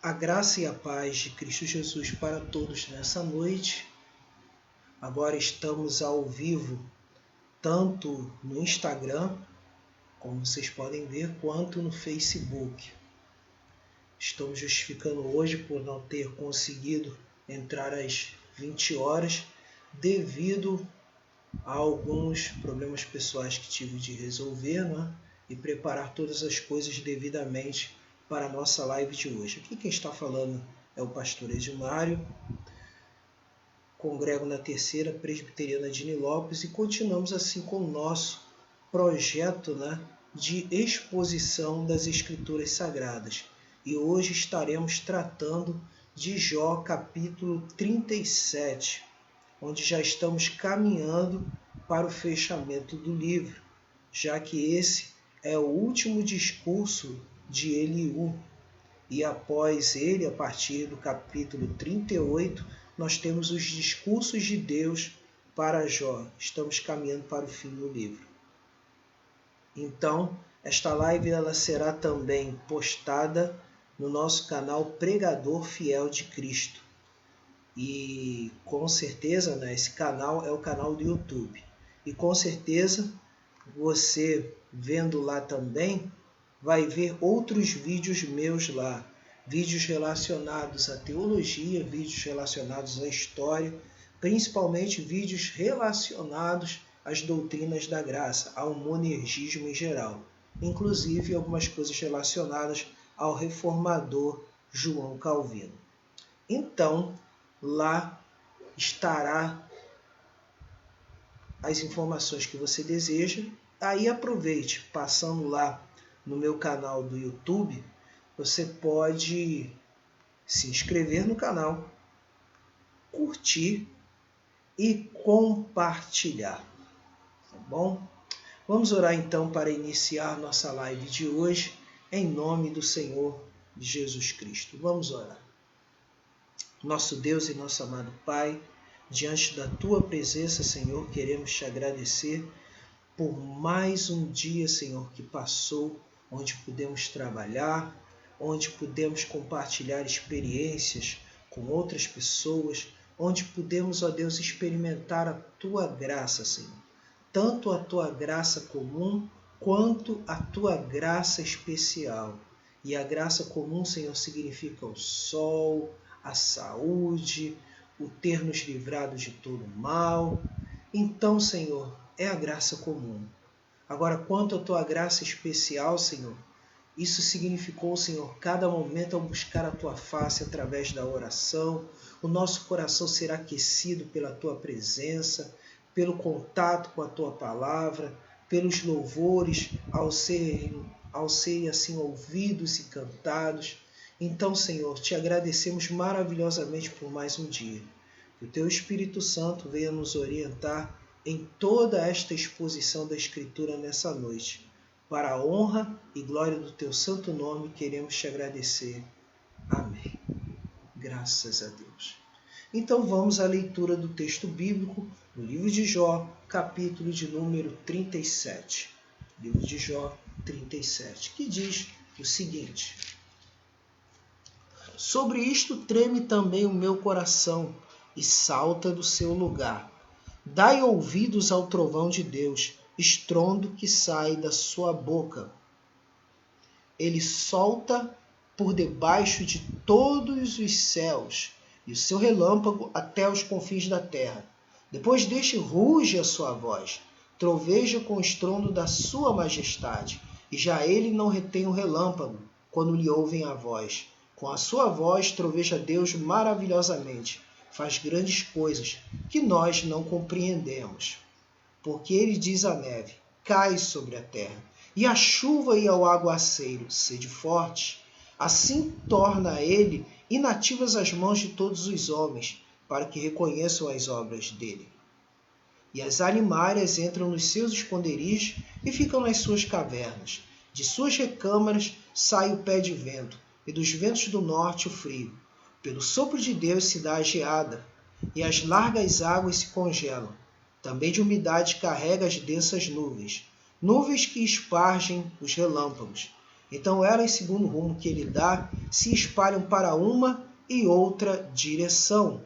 A graça e a paz de Cristo Jesus para todos nessa noite. Agora estamos ao vivo, tanto no Instagram, como vocês podem ver, quanto no Facebook. Estou me justificando hoje por não ter conseguido entrar às 20 horas, devido a alguns problemas pessoais que tive de resolver, e preparar todas as coisas devidamente para a nossa live de hoje. Aqui quem está falando é o pastor Edmário, congrego na Terceira Presbiteriana de Nilópolis e continuamos assim com o nosso projeto de exposição das Escrituras Sagradas. E hoje estaremos tratando de Jó capítulo 37, onde já estamos caminhando para o fechamento do livro, já que esse é o último discurso de Eliú. E após ele, a partir do capítulo 38, nós temos os discursos de Deus para Jó. Estamos caminhando para o fim do livro. Então, esta live ela será também postada no nosso canal Pregador Fiel de Cristo. E com certeza, esse canal é o canal do YouTube. E com certeza, você vendo lá também, vai ver outros vídeos meus lá. Vídeos relacionados à teologia, vídeos relacionados à história, principalmente vídeos relacionados às doutrinas da graça, ao monergismo em geral. Inclusive algumas coisas relacionadas ao reformador João Calvino. Então, lá estará as informações que você deseja. Aí aproveite, passando lá no meu canal do YouTube, você pode se inscrever no canal, curtir e compartilhar, tá bom? Vamos orar então para iniciar nossa live de hoje, em nome do Senhor Jesus Cristo. Vamos orar. Nosso Deus e nosso amado Pai, diante da Tua presença, Senhor, queremos Te agradecer por mais um dia, Senhor, que passou, onde pudemos trabalhar, onde pudemos compartilhar experiências com outras pessoas, onde pudemos, ó Deus, experimentar a Tua graça, Senhor. Tanto a Tua graça comum, quanto a Tua graça especial. E a graça comum, Senhor, significa o sol, a saúde, o ter nos livrado de todo mal. Então, Senhor, é a graça comum. Agora, quanto à Tua graça especial, Senhor, isso significou, Senhor, cada momento ao buscar a Tua face através da oração, o nosso coração será aquecido pela Tua presença, pelo contato com a Tua palavra, pelos louvores ao serem assim ouvidos e cantados. Então, Senhor, Te agradecemos maravilhosamente por mais um dia. Que o Teu Espírito Santo venha nos orientar em toda esta exposição da Escritura nessa noite. Para a honra e glória do Teu santo nome, queremos Te agradecer. Amém. Graças a Deus. Então vamos à leitura do texto bíblico, no livro de Jó, capítulo de número 37. Livro de Jó 37, que diz o seguinte: Sobre isto treme também o meu coração e salta do seu lugar. Dai ouvidos ao trovão de Deus, estrondo que sai da sua boca. Ele solta por debaixo de todos os céus, e o seu relâmpago até os confins da terra. Depois deste ruge a sua voz, troveja com o estrondo da sua majestade, e já ele não retém o relâmpago, quando lhe ouvem a voz. Com a sua voz troveja Deus maravilhosamente, faz grandes coisas que nós não compreendemos. Porque ele diz à neve, cai sobre a terra, e à chuva e ao aguaceiro, sede forte. Assim torna ele inativas as mãos de todos os homens, para que reconheçam as obras dele. E as alimárias entram nos seus esconderijos e ficam nas suas cavernas. De suas recâmaras sai o pé de vento, e dos ventos do norte o frio. Pelo sopro de Deus se dá a geada, e as largas águas se congelam. Também de umidade carrega as densas nuvens, nuvens que espargem os relâmpagos. Então elas, segundo o rumo que ele dá, se espalham para uma e outra direção,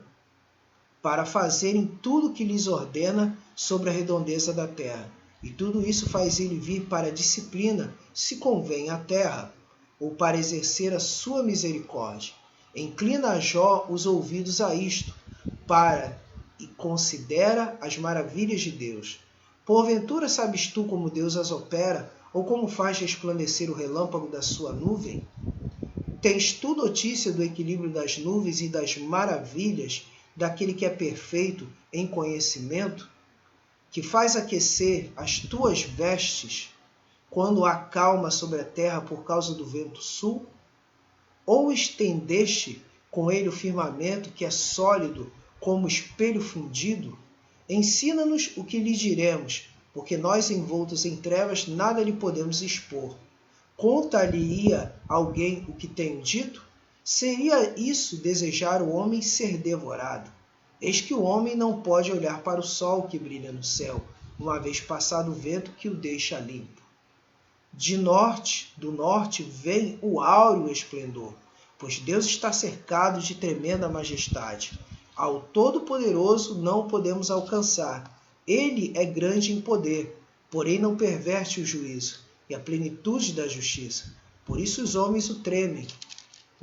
para fazerem tudo o que lhes ordena sobre a redondeza da terra. E tudo isso faz ele vir para a disciplina, se convém à terra, ou para exercer a sua misericórdia. Inclina a Jó os ouvidos a isto, e considera as maravilhas de Deus. Porventura sabes tu como Deus as opera, ou como faz resplandecer o relâmpago da sua nuvem? Tens tu notícia do equilíbrio das nuvens e das maravilhas daquele que é perfeito em conhecimento, que faz aquecer as tuas vestes quando há calma sobre a terra por causa do vento sul? Ou estendeste com ele o firmamento que é sólido como espelho fundido? Ensina-nos o que lhe diremos, porque nós, envoltos em trevas, nada lhe podemos expor. Conta-lhe-ia alguém o que tenho dito? Seria isso desejar o homem ser devorado? Eis que o homem não pode olhar para o sol que brilha no céu, uma vez passado o vento que o deixa limpo. Do norte vem o áureo esplendor, pois Deus está cercado de tremenda majestade. Ao Todo-Poderoso não o podemos alcançar. Ele é grande em poder, porém não perverte o juízo e a plenitude da justiça. Por isso os homens o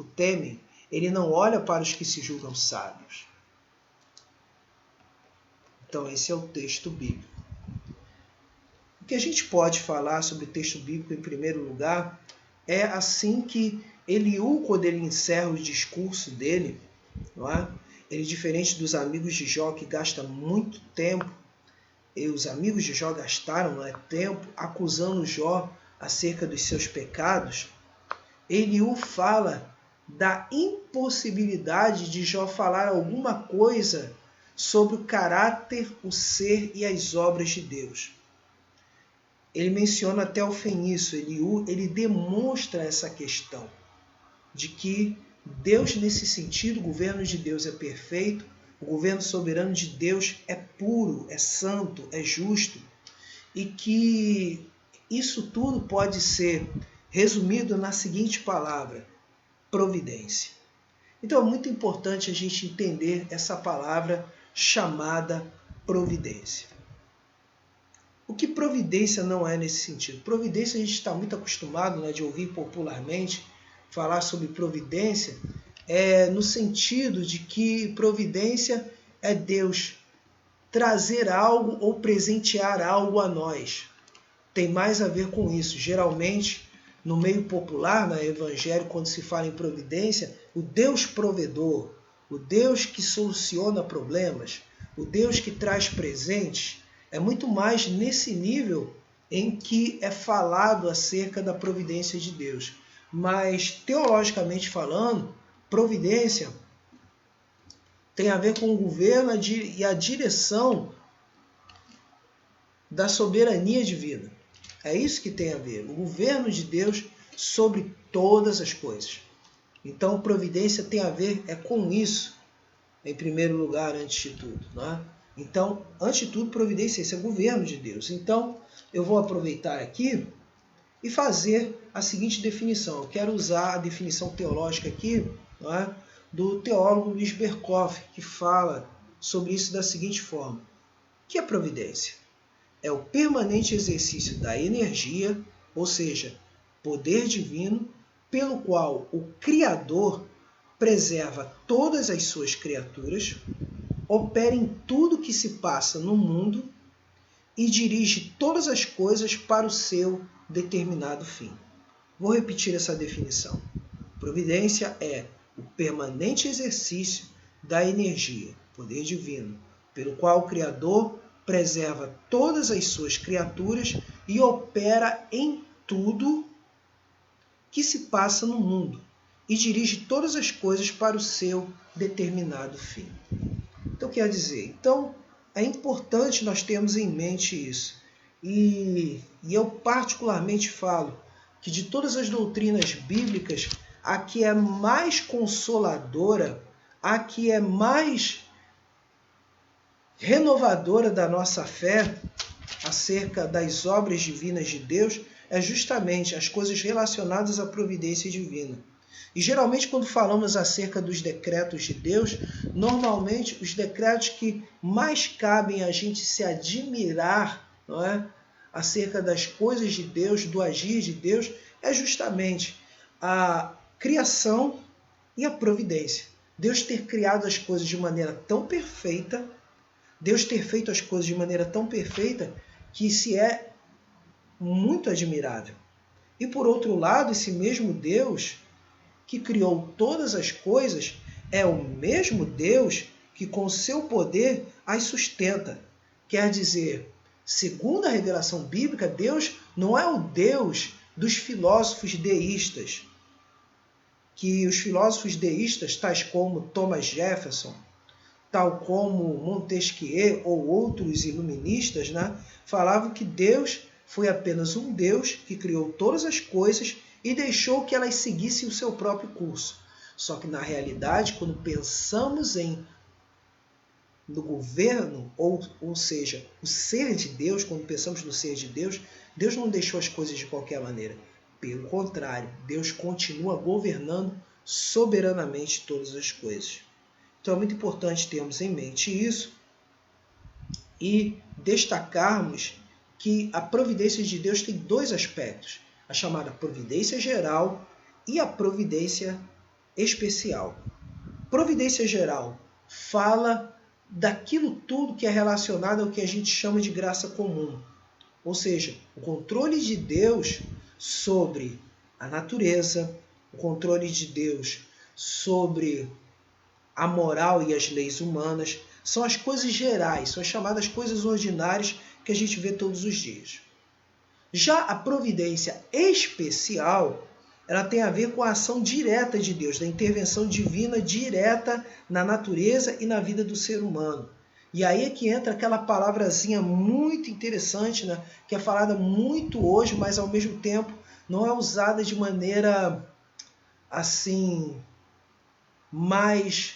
temem. Ele não olha para os que se julgam sábios. Então esse é o texto bíblico. O que a gente pode falar sobre o texto bíblico em primeiro lugar é assim que Eliú, quando ele encerra o discurso dele, não é? Ele, diferente dos amigos de Jó, que gasta muito tempo, e os amigos de Jó gastaram tempo acusando Jó acerca dos seus pecados, Eliú fala da impossibilidade de Jó falar alguma coisa sobre o caráter, o ser e as obras de Deus. Ele menciona até o fim isso. Eliú, ele demonstra essa questão de que Deus, nesse sentido, o governo de Deus é perfeito, o governo soberano de Deus é puro, é santo, é justo, e que isso tudo pode ser resumido na seguinte palavra: providência. Então é muito importante a gente entender essa palavra chamada providência. O que providência não é nesse sentido? Providência, a gente está muito acostumado de ouvir popularmente falar sobre providência, no sentido de que providência é Deus trazer algo ou presentear algo a nós. Tem mais a ver com isso. Geralmente, no meio popular, no evangelho, quando se fala em providência, o Deus provedor, o Deus que soluciona problemas, o Deus que traz presentes, é muito mais nesse nível em que é falado acerca da providência de Deus. Mas, teologicamente falando, providência tem a ver com o governo e a direção da soberania divina. É isso que tem a ver, o governo de Deus sobre todas as coisas. Então, providência tem a ver com isso, em primeiro lugar, antes de tudo. Não é? Então, antes de tudo, providência, esse é o governo de Deus. Então, eu vou aproveitar aqui e fazer a seguinte definição. Eu quero usar a definição teológica aqui, não é, do teólogo Luiz Berkoff, que fala sobre isso da seguinte forma. O que é providência? É o permanente exercício da energia, ou seja, poder divino, pelo qual o Criador preserva todas as suas criaturas, opera em tudo que se passa no mundo e dirige todas as coisas para o seu determinado fim. Vou repetir essa definição. Providência é o permanente exercício da energia, poder divino, pelo qual o Criador preserva todas as suas criaturas e opera em tudo que se passa no mundo e dirige todas as coisas para o seu determinado fim. Então, quer dizer, é importante nós termos em mente isso. E eu particularmente falo que de todas as doutrinas bíblicas, a que é mais consoladora, a que é mais renovadora da nossa fé acerca das obras divinas de Deus, é justamente as coisas relacionadas à providência divina. E geralmente quando falamos acerca dos decretos de Deus, normalmente os decretos que mais cabem a gente se admirar, não é? Acerca das coisas de Deus, do agir de Deus, é justamente a criação e a providência. Deus ter criado as coisas de maneira tão perfeita, Deus ter feito as coisas de maneira tão perfeita, que se é muito admirável. E por outro lado, esse mesmo Deus que criou todas as coisas é o mesmo Deus que com seu poder as sustenta. Quer dizer, segundo a revelação bíblica, Deus não é o Deus dos filósofos deístas, que os filósofos deístas, tais como Thomas Jefferson, tal como Montesquieu ou outros iluministas, né, falavam que Deus foi apenas um Deus que criou todas as coisas e deixou que elas seguissem o seu próprio curso. Só que na realidade, quando pensamos no governo, ou seja, o ser de Deus, quando pensamos no ser de Deus, Deus não deixou as coisas de qualquer maneira. Pelo contrário, Deus continua governando soberanamente todas as coisas. Então é muito importante termos em mente isso e destacarmos que a providência de Deus tem dois aspectos, a chamada providência geral e a providência especial. Providência geral fala daquilo tudo que é relacionado ao que a gente chama de graça comum, ou seja, o controle de Deus sobre a natureza, o controle de Deus sobre a moral e as leis humanas, são as coisas gerais, são as chamadas coisas ordinárias que a gente vê todos os dias. Já a providência especial, ela tem a ver com a ação direta de Deus, da intervenção divina direta na natureza e na vida do ser humano. E aí é que entra aquela palavrazinha muito interessante, né, que é falada muito hoje, mas ao mesmo tempo não é usada de maneira assim mais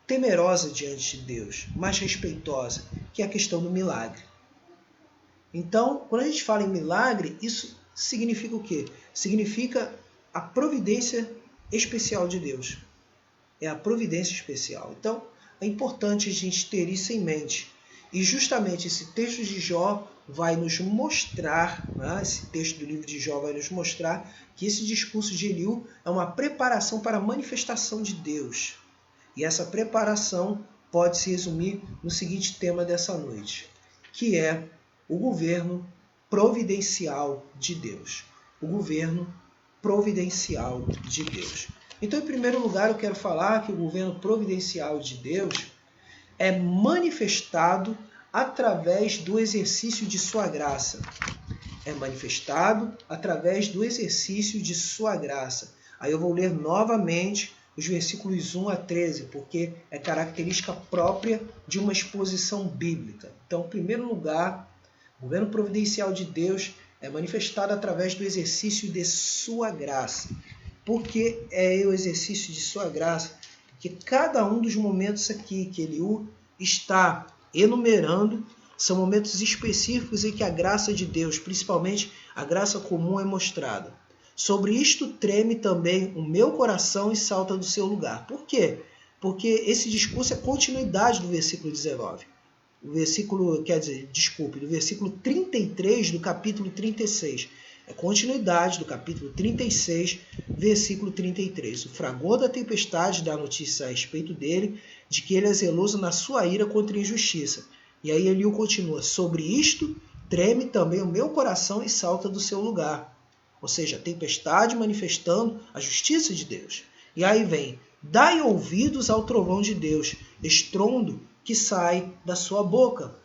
temerosa diante de Deus, mais respeitosa, que é a questão do milagre. Então, quando a gente fala em milagre, isso significa o quê? Significa a providência especial de Deus. É a providência especial. Então, é importante a gente ter isso em mente. E justamente esse texto de Jó vai nos mostrar, né? Esse texto do livro de Jó vai nos mostrar que esse discurso de Eliú é uma preparação para a manifestação de Deus. E essa preparação pode se resumir no seguinte tema dessa noite, que é o governo providencial de Deus. O governo providencial de Deus. Então, em primeiro lugar, eu quero falar que o governo providencial de Deus é manifestado através do exercício de sua graça. É manifestado através do exercício de sua graça. Aí eu vou ler novamente os versículos 1 a 13, porque é característica própria de uma exposição bíblica. Então, em primeiro lugar, o governo providencial de Deus é manifestado através do exercício de sua graça. Por que é o exercício de sua graça? Porque cada um dos momentos aqui que Eliú está enumerando são momentos específicos em que a graça de Deus, principalmente a graça comum, é mostrada. Sobre isto treme também o meu coração e salta do seu lugar. Por quê? Porque esse discurso é continuidade do versículo 19. Do versículo 33 do capítulo 36. É continuidade do capítulo 36, versículo 33. O fragor da tempestade dá notícia a respeito dele, de que ele é zeloso na sua ira contra a injustiça. E aí Eliú continua, sobre isto treme também o meu coração e salta do seu lugar. Ou seja, a tempestade manifestando a justiça de Deus. E aí vem, dai ouvidos ao trovão de Deus, estrondo que sai da sua boca.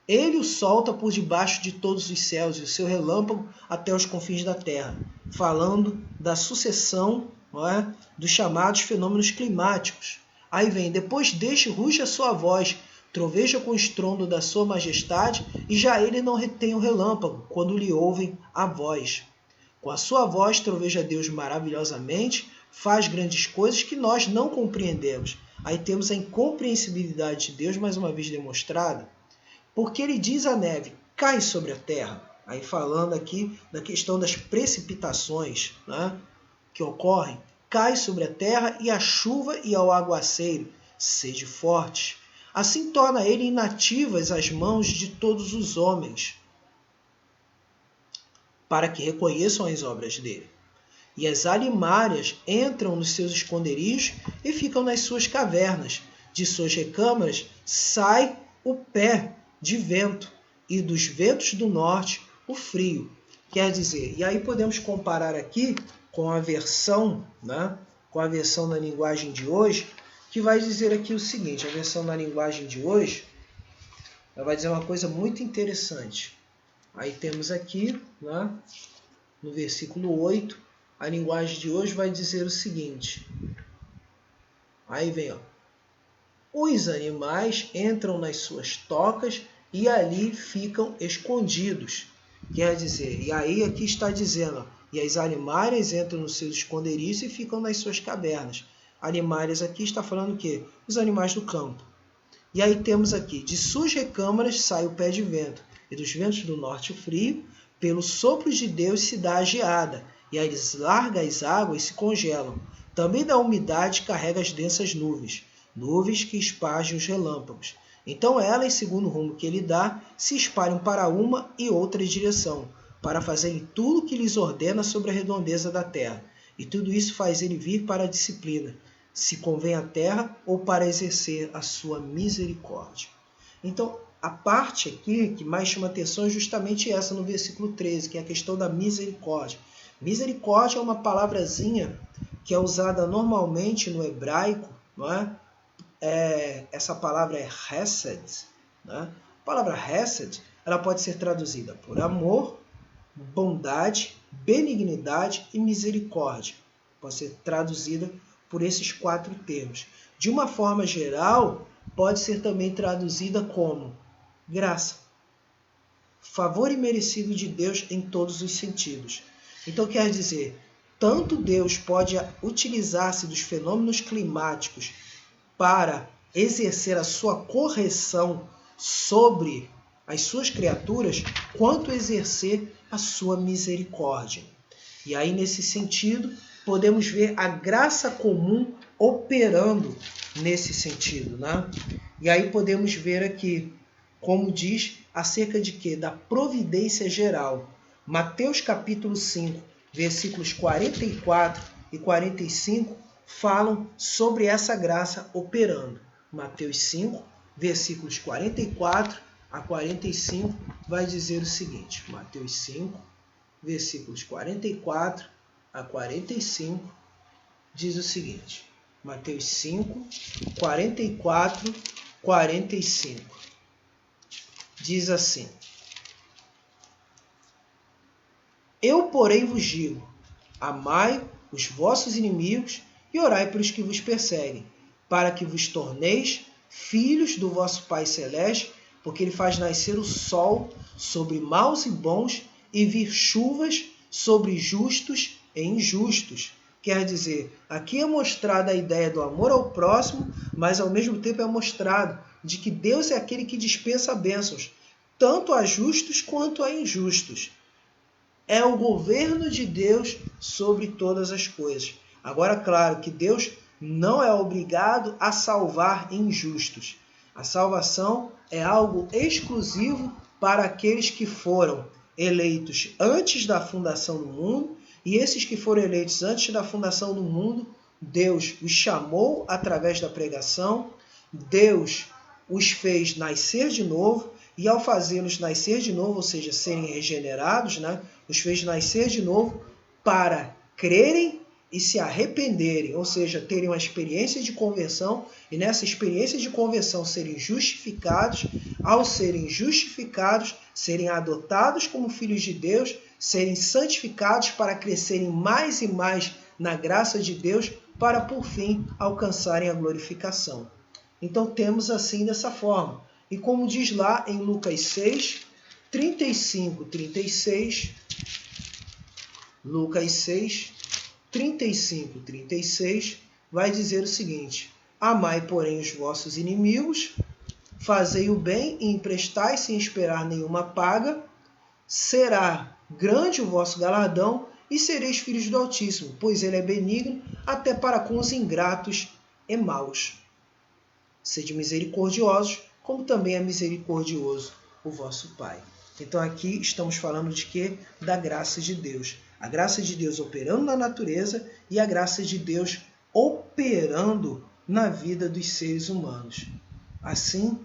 Ele o solta por debaixo de todos os céus e o seu relâmpago até os confins da terra, falando da sucessão, não é, dos chamados fenômenos climáticos. Aí vem, depois deste ruge a sua voz, troveja com o estrondo da sua majestade, e já ele não retém o relâmpago, quando lhe ouvem a voz. Com a sua voz troveja Deus maravilhosamente, faz grandes coisas que nós não compreendemos. Aí temos a incompreensibilidade de Deus mais uma vez demonstrada, porque ele diz à neve, cai sobre a terra. Aí falando aqui da questão das precipitações, né, que ocorrem, cai sobre a terra e a chuva e ao aguaceiro, sede fortes. Assim torna ele inativas as mãos de todos os homens, para que reconheçam as obras dele. E as alimárias entram nos seus esconderijos e ficam nas suas cavernas. De suas recâmaras sai o pé de vento, e dos ventos do norte o frio. Quer dizer, e aí podemos comparar aqui com a versão, né, com a versão na linguagem de hoje, que vai dizer aqui o seguinte, a versão na linguagem de hoje, ela vai dizer uma coisa muito interessante. Aí temos aqui, né, no versículo 8, a linguagem de hoje vai dizer o seguinte. Aí vem, ó. Os animais entram nas suas tocas e ali ficam escondidos. Quer dizer, e aí aqui está dizendo, ó, e as alimárias entram nos seus esconderijos e ficam nas suas cavernas. Animárias aqui está falando o quê? Os animais do campo. E aí temos aqui, de suas recâmaras sai o pé de vento, e dos ventos do norte o frio, pelo sopro de Deus se dá a geada, e as largas águas se congelam. Também da umidade carrega as densas nuvens, nuvens que espargem os relâmpagos. Então elas, segundo o rumo que ele dá, se espalham para uma e outra direção, para fazerem tudo o que lhes ordena sobre a redondeza da terra. E tudo isso faz ele vir para a disciplina, se convém à terra ou para exercer a sua misericórdia. Então, a parte aqui que mais chama atenção é justamente essa no versículo 13, que é a questão da misericórdia. Misericórdia é uma palavrazinha que é usada normalmente no hebraico, não é? Essa palavra é hesed. Né? A palavra hesed ela pode ser traduzida por amor, bondade, benignidade e misericórdia. Pode ser traduzida por esses 4 termos. De uma forma geral, pode ser também traduzida como graça, favor imerecido de Deus em todos os sentidos. Então quer dizer, tanto Deus pode utilizar-se dos fenômenos climáticos para exercer a sua correção sobre as suas criaturas, quanto exercer a sua misericórdia. E aí, nesse sentido, podemos ver a graça comum operando nesse sentido. Né? E aí podemos ver aqui, como diz, acerca de quê? Da providência geral. Mateus capítulo 5, versículos 44 e 45, falam sobre essa graça operando. Mateus 5, versículos 44 a 45, vai dizer o seguinte. Mateus 5, versículos 44 a 45, diz o seguinte. Mateus 5, 44, 45. Diz assim. Eu, porém, vos digo, amai os vossos inimigos e orai pelos que vos perseguem, para que vos torneis filhos do vosso Pai Celeste, porque ele faz nascer o sol sobre maus e bons e vir chuvas sobre justos e injustos. Quer dizer, aqui é mostrada a ideia do amor ao próximo, mas ao mesmo tempo é mostrado de que Deus é aquele que dispensa bênçãos, tanto a justos quanto a injustos. É o governo de Deus sobre todas as coisas. Agora, claro que Deus não é obrigado a salvar injustos. A salvação é algo exclusivo para aqueles que foram eleitos antes da fundação do mundo, e esses que foram eleitos antes da fundação do mundo, Deus os chamou através da pregação, Deus os fez nascer de novo, e ao fazê-los nascer de novo, ou seja, serem regenerados, né, os fez nascer de novo para crerem e se arrependerem, ou seja, terem uma experiência de conversão, e nessa experiência de conversão serem justificados, ao serem justificados, serem adotados como filhos de Deus, serem santificados para crescerem mais e mais na graça de Deus, para por fim alcançarem a glorificação. Então temos assim dessa forma. E como diz lá em Lucas 6, 35, 36, Lucas 6, 35, 36, vai dizer o seguinte: amai, porém, os vossos inimigos, fazei o bem e emprestai sem esperar nenhuma paga, será grande o vosso galardão e sereis filhos do Altíssimo, pois ele é benigno até para com os ingratos e maus. Sede misericordiosos, como também é misericordioso o vosso Pai. Então aqui estamos falando de quê? Da graça de Deus. A graça de Deus operando na natureza e a graça de Deus operando na vida dos seres humanos. Assim,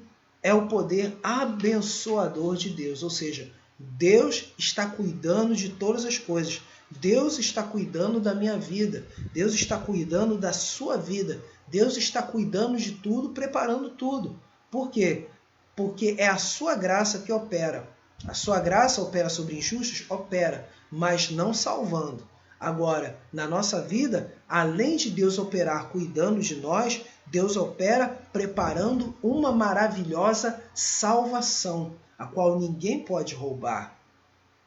é o poder abençoador de Deus, ou seja, Deus está cuidando de todas as coisas. Deus está cuidando da minha vida. Deus está cuidando da sua vida. Deus está cuidando de tudo, preparando tudo. Por quê? Porque é a sua graça que opera. A sua graça opera sobre injustos? Opera, mas não salvando. Agora, na nossa vida, além de Deus operar cuidando de nós, Deus opera preparando uma maravilhosa salvação, a qual ninguém pode roubar,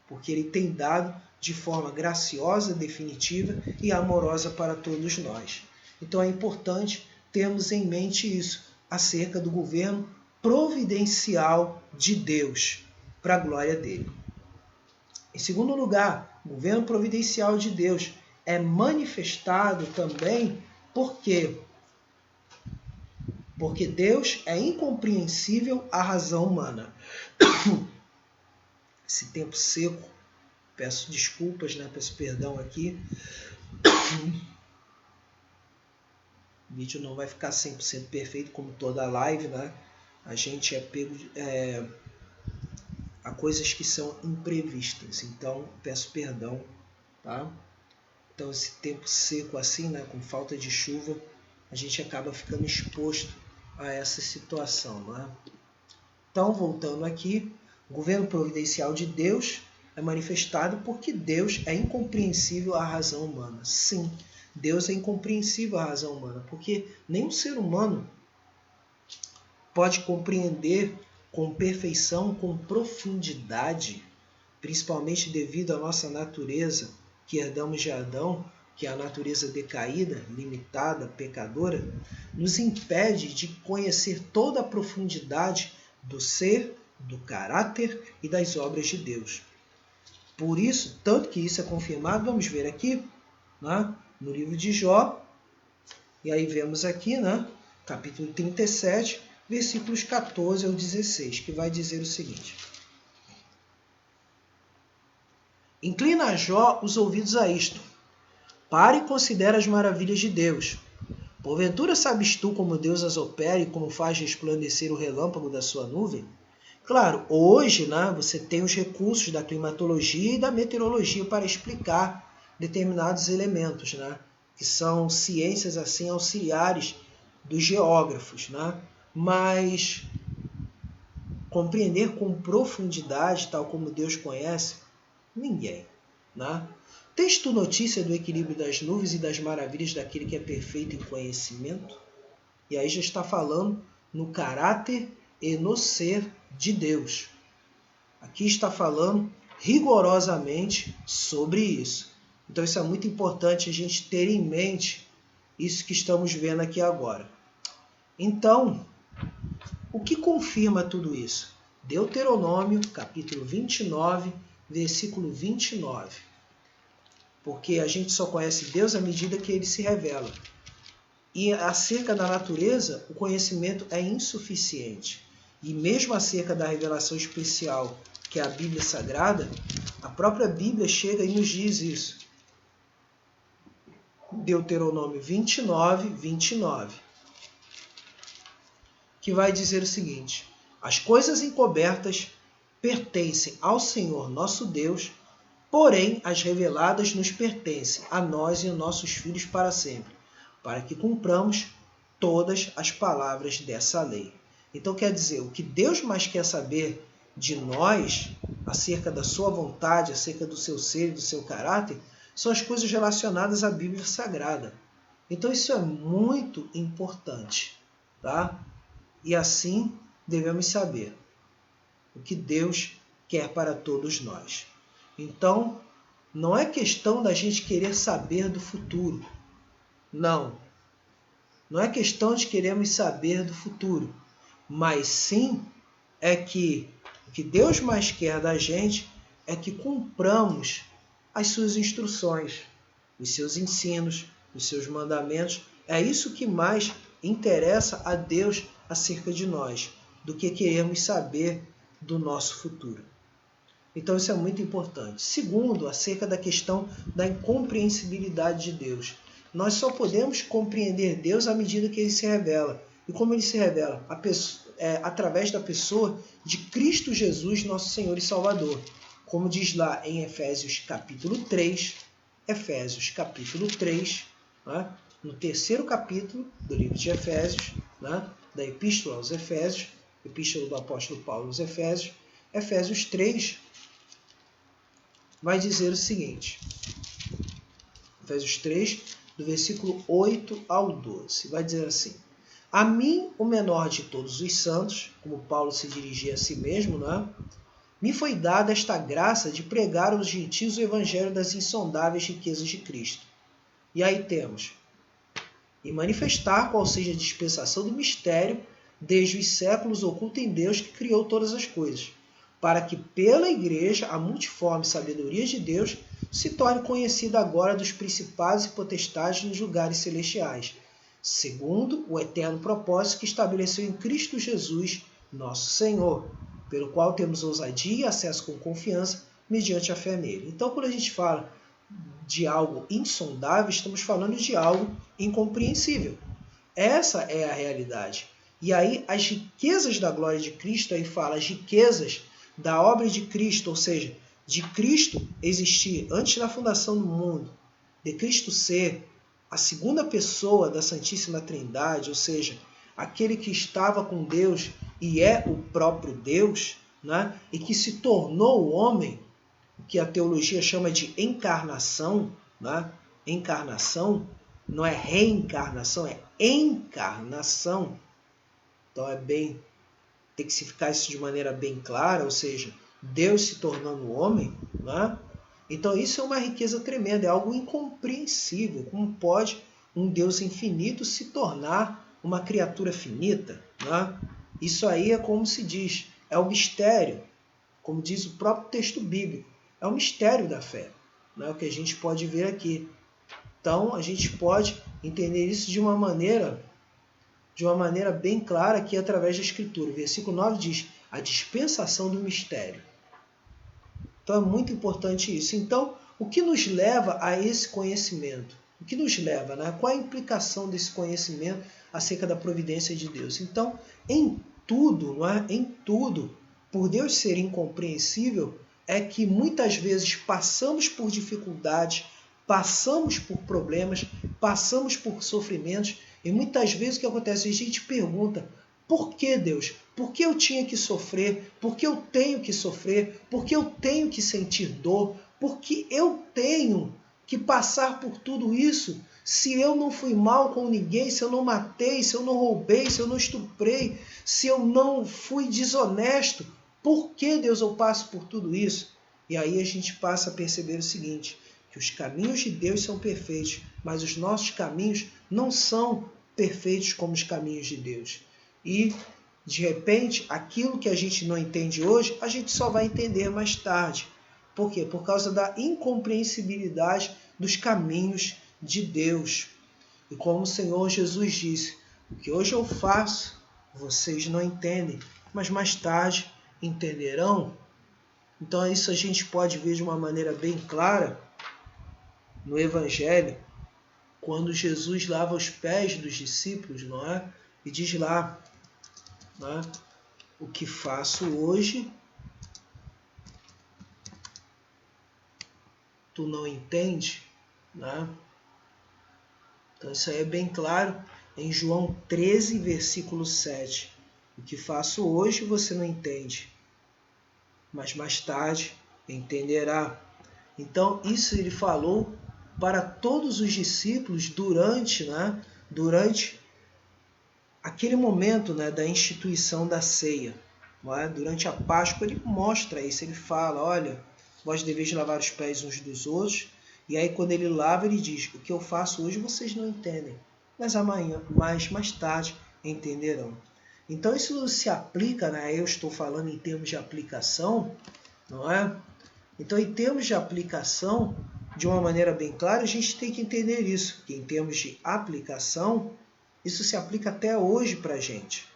porque Ele tem dado de forma graciosa, definitiva e amorosa para todos nós. Então é importante termos em mente isso, acerca do governo providencial de Deus, para a glória dele. Em segundo lugar, o governo providencial de Deus é manifestado também porque Deus é incompreensível à razão humana. Esse tempo seco, peço desculpas, peço perdão aqui. O vídeo não vai ficar 100% perfeito como toda a live, A gente é pego a coisas que são imprevistas, então peço perdão, tá? Então esse tempo seco assim, com falta de chuva, a gente acaba ficando exposto a essa situação, Então, voltando aqui, o governo providencial de Deus é manifestado porque Deus é incompreensível à razão humana. Sim, Deus é incompreensível à razão humana, porque nenhum ser humano pode compreender com perfeição, com profundidade, principalmente devido à nossa natureza que herdamos de Adão, que é a natureza decaída, limitada, pecadora, nos impede de conhecer toda a profundidade do ser, do caráter e das obras de Deus. Por isso, tanto que isso é confirmado, vamos ver aqui, no livro de Jó, e aí vemos aqui, capítulo 37, versículos 14 ao 16, que vai dizer o seguinte: Inclina a Jó os ouvidos a isto, para e considera as maravilhas de Deus. Porventura sabes tu como Deus as opera e como faz resplandecer o relâmpago da sua nuvem? Claro, hoje você tem os recursos da climatologia e da meteorologia para explicar determinados elementos, que são ciências assim auxiliares dos geógrafos, Mas compreender com profundidade, tal como Deus conhece, ninguém. Tens tu notícia do equilíbrio das nuvens e das maravilhas daquele que é perfeito em conhecimento? E aí já está falando no caráter e no ser de Deus. Aqui está falando rigorosamente sobre isso. Então isso é muito importante a gente ter em mente isso que estamos vendo aqui agora. Então, o que confirma tudo isso? Deuteronômio, capítulo 29, versículo 29. Porque a gente só conhece Deus à medida que Ele se revela. E acerca da natureza, o conhecimento é insuficiente. E mesmo acerca da revelação especial, que é a Bíblia Sagrada, a própria Bíblia chega e nos diz isso. Deuteronômio 29, 29. Que vai dizer o seguinte: As coisas encobertas pertencem ao Senhor nosso Deus, porém as reveladas nos pertencem, a nós e a nossos filhos para sempre, para que cumpramos todas as palavras dessa lei. Então quer dizer, o que Deus mais quer saber de nós, acerca da sua vontade, acerca do seu ser e do seu caráter, são as coisas relacionadas à Bíblia Sagrada. Então isso é muito importante, E assim devemos saber o que Deus quer para todos nós. Então, não é questão da gente querer saber do futuro. Não é questão de querermos saber do futuro. Mas sim é que o que Deus mais quer da gente é que cumpramos as suas instruções, os seus ensinos, os seus mandamentos. É isso que mais interessa a Deus acerca de nós, do que queremos saber do nosso futuro. Então isso é muito importante. Segundo, acerca da questão da incompreensibilidade de Deus. Nós só podemos compreender Deus à medida que Ele se revela. E como Ele se revela? Através da pessoa de Cristo Jesus, nosso Senhor e Salvador. Como diz lá em Efésios capítulo 3, né? No terceiro capítulo do livro de Efésios, né? Da Epístola aos Efésios, Epístola do apóstolo Paulo aos Efésios, Efésios 3, vai dizer o seguinte, Efésios 3, do versículo 8 ao 12, vai dizer assim: a mim, o menor de todos os santos, como Paulo se dirigia a si mesmo, né? Me foi dada esta graça de pregar aos gentios o evangelho das insondáveis riquezas de Cristo. E aí temos, e manifestar qual seja a dispensação do mistério desde os séculos oculto em Deus que criou todas as coisas, para que pela Igreja a multiforme sabedoria de Deus se torne conhecida agora dos principados e potestades nos lugares celestiais, segundo o eterno propósito que estabeleceu em Cristo Jesus, nosso Senhor, pelo qual temos ousadia e acesso com confiança mediante a fé nele. Então, quando a gente fala de algo insondável, estamos falando de algo incompreensível. Essa é a realidade. E aí, as riquezas da glória de Cristo, aí fala as riquezas da obra de Cristo, ou seja, de Cristo existir antes da fundação do mundo, de Cristo ser a segunda pessoa da Santíssima Trindade, ou seja, aquele que estava com Deus e é o próprio Deus, né? E que se tornou homem, que a teologia chama de encarnação, né? Encarnação não é reencarnação, é encarnação. Então tem que se ficar isso de maneira bem clara, ou seja, Deus se tornando homem, né? Então isso é uma riqueza tremenda, é algo incompreensível. Como pode um Deus infinito se tornar uma criatura finita, né? Isso aí é como se diz, é o mistério, como diz o próprio texto bíblico, é o mistério da fé, né? O que a gente pode ver aqui. Então a gente pode entender isso de uma maneira bem clara aqui através da Escritura. O versículo 9 diz, a dispensação do mistério. Então é muito importante isso. Então, o que nos leva a esse conhecimento? O que nos leva, né? Qual a implicação desse conhecimento acerca da providência de Deus? Então, em tudo, não é? Em tudo, por Deus ser incompreensível, é que muitas vezes passamos por dificuldades, passamos por problemas, passamos por sofrimentos, e muitas vezes o que acontece? A gente pergunta, por que Deus? Por que eu tinha que sofrer? Por que eu tenho que sofrer? Por que eu tenho que sentir dor? Por que eu tenho que passar por tudo isso? Se eu não fui mal com ninguém, se eu não matei, se eu não roubei, se eu não estuprei, se eu não fui desonesto, por que, Deus, eu passo por tudo isso? E aí a gente passa a perceber o seguinte, que os caminhos de Deus são perfeitos, mas os nossos caminhos não são perfeitos como os caminhos de Deus. E, de repente, aquilo que a gente não entende hoje, a gente só vai entender mais tarde. Por quê? Por causa da incompreensibilidade dos caminhos de Deus. E como o Senhor Jesus disse, o que hoje eu faço, vocês não entendem, mas mais tarde entenderão. Então isso a gente pode ver de uma maneira bem clara no Evangelho, quando Jesus lava os pés dos discípulos, não é? E diz lá, não é? O que faço hoje, tu não entende, né? Então isso aí é bem claro em João 13, versículo 7. O que faço hoje você não entende, mas mais tarde entenderá. Então isso ele falou para todos os discípulos durante aquele momento, né, da instituição da ceia. Não é? Durante a Páscoa ele mostra isso, ele fala, olha, vós deveis lavar os pés uns dos outros. E aí quando ele lava, ele diz, o que eu faço hoje vocês não entendem, mas amanhã, mais tarde entenderão. Então isso se aplica, né? Eu estou falando em termos de aplicação, não é? Então, em termos de aplicação, de uma maneira bem clara, a gente tem que entender isso, que em termos de aplicação, isso se aplica até hoje para a gente.